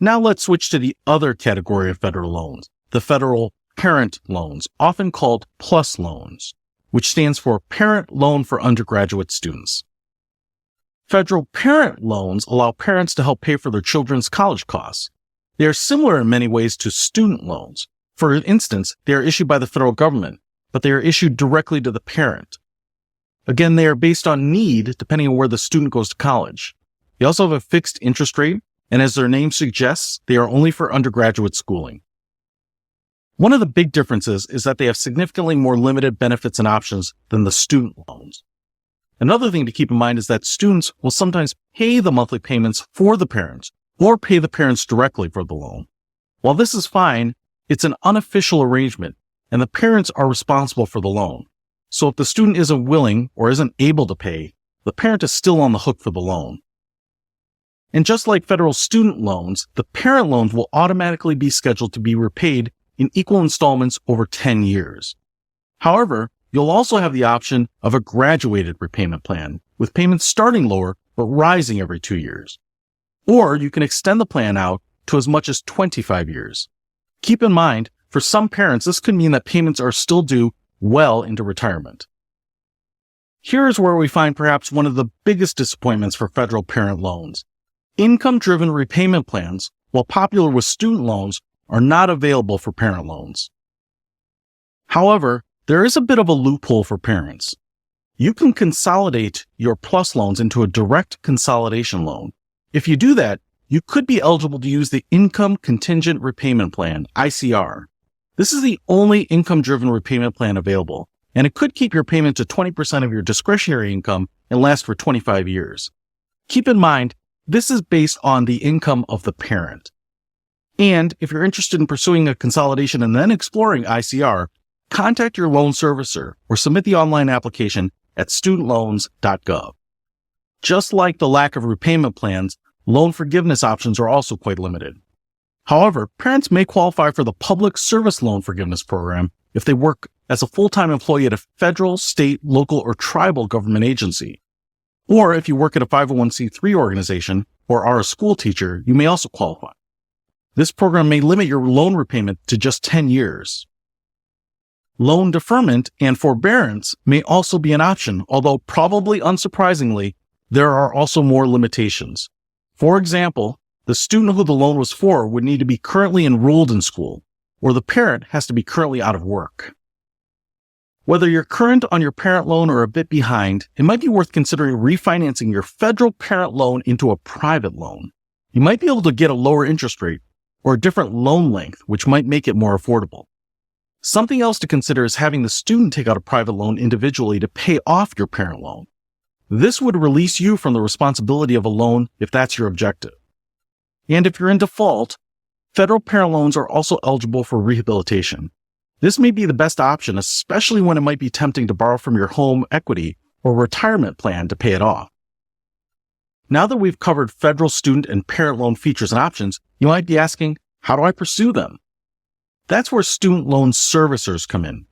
Now let's switch to the other category of federal loans, the federal parent loans, often called PLUS loans, which stands for Parent Loan for Undergraduate Students. Federal parent loans allow parents to help pay for their children's college costs. They are similar in many ways to student loans. For instance, they are issued by the federal government, but they are issued directly to the parent. Again, they are based on need depending on where the student goes to college. They also have a fixed interest rate, and as their name suggests, they are only for undergraduate schooling. One of the big differences is that they have significantly more limited benefits and options than the student loans. Another thing to keep in mind is that students will sometimes pay the monthly payments for the parents or pay the parents directly for the loan. While this is fine, it's an unofficial arrangement, and the parents are responsible for the loan. So if the student isn't willing or isn't able to pay, the parent is still on the hook for the loan. And just like federal student loans, the parent loans will automatically be scheduled to be repaid in equal installments over 10 years. However, you'll also have the option of a graduated repayment plan, with payments starting lower but rising every 2 years. Or you can extend the plan out to as much as 25 years. Keep in mind, for some parents, this could mean that payments are still due well into retirement. Here is where we find perhaps one of the biggest disappointments for federal parent loans. Income-driven repayment plans, while popular with student loans, are not available for parent loans. However, there is a bit of a loophole for parents. You can consolidate your PLUS loans into a direct consolidation loan. If you do that, you could be eligible to use the Income Contingent Repayment Plan, ICR. This is the only income-driven repayment plan available, and it could keep your payment to 20% of your discretionary income and last for 25 years. Keep in mind, this is based on the income of the parent. And if you're interested in pursuing a consolidation and then exploring ICR, contact your loan servicer or submit the online application at studentloans.gov. Just like the lack of repayment plans, loan forgiveness options are also quite limited. However, parents may qualify for the Public Service Loan Forgiveness Program if they work as a full-time employee at a federal, state, local, or tribal government agency. Or if you work at a 501c3 organization or are a school teacher, you may also qualify. This program may limit your loan repayment to just 10 years. Loan deferment and forbearance may also be an option, although probably unsurprisingly, there are also more limitations. For example, the student who the loan was for would need to be currently enrolled in school, or the parent has to be currently out of work. Whether you're current on your parent loan or a bit behind, it might be worth considering refinancing your federal parent loan into a private loan. You might be able to get a lower interest rate or a different loan length, which might make it more affordable. Something else to consider is having the student take out a private loan individually to pay off your parent loan. This would release you from the responsibility of a loan if that's your objective. And if you're in default, federal parent loans are also eligible for rehabilitation. This may be the best option, especially when it might be tempting to borrow from your home equity or retirement plan to pay it off. Now that we've covered federal student and parent loan features and options, you might be asking, how do I pursue them? That's where student loan servicers come in.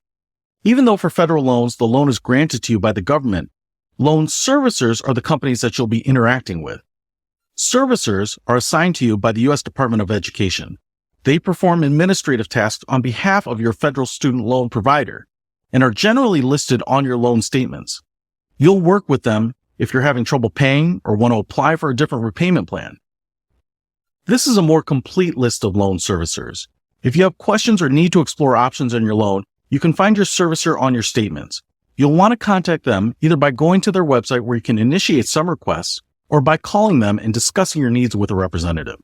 Even though for federal loans, the loan is granted to you by the government, loan servicers are the companies that you'll be interacting with. Servicers are assigned to you by the U.S. Department of Education. They perform administrative tasks on behalf of your federal student loan provider and are generally listed on your loan statements. You'll work with them if you're having trouble paying or want to apply for a different repayment plan. This is a more complete list of loan servicers. If you have questions or need to explore options on your loan, you can find your servicer on your statements. You'll want to contact them either by going to their website where you can initiate some requests or by calling them and discussing your needs with a representative.